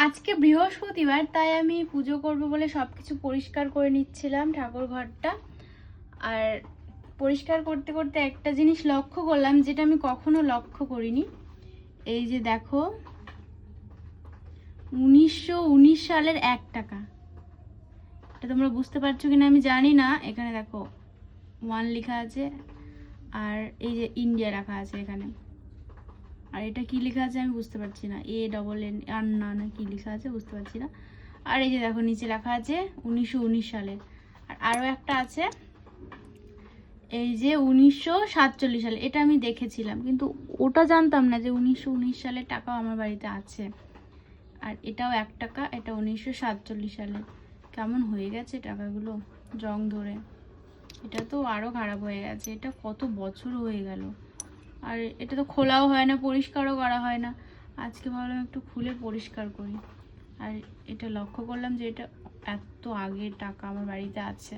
আজকে বৃহস্পতিবার, তাই আমি পুজো করব বলে সবকিছু পরিষ্কার করে নিচ্ছিলাম ঠাকুর ঘরটা। আর পরিষ্কার করতে করতে একটা জিনিস লক্ষ্য করলাম, যেটা আমি কখনো লক্ষ্য করিনি। এই যে দেখো, 1919 সালের 1 টাকা। এটা তোমরা বুঝতে পারছো কিনা আমি জানি না। এখানে দেখো 1 লেখা আছে, আর এই যে ইন্ডিয়া রাখা আছে এখানে। আর এটা কি লেখা আছে আমি বুঝতে পারছি না, ANN আর না কি লেখা আছে বুঝতে পারছি না। আর এই যে দেখো নিচে লেখা আছে 1919 সালের। আর আরও একটা আছে, এই যে 1947 সালে। এটা আমি দেখেছিলাম, কিন্তু ওটা জানতাম না যে 1919 সালের টাকাও আমার বাড়িতে আছে। আর এটাও 1 টাকা, এটা 1947 সালের। কেমন হয়ে গেছে টাকাগুলো জং ধরে। এটা তো আরও খারাপ হয়ে গেছে, এটা কত বছর হয়ে গেল। আর এটা তো খোলাও হয় না, পরিষ্কারও করা হয় না। আজকে ভাবলাম একটু খুলে পরিষ্কার করি। আর এটা লক্ষ্য করলাম যে এটা এত আগের টাকা আমার বাড়িতে আছে।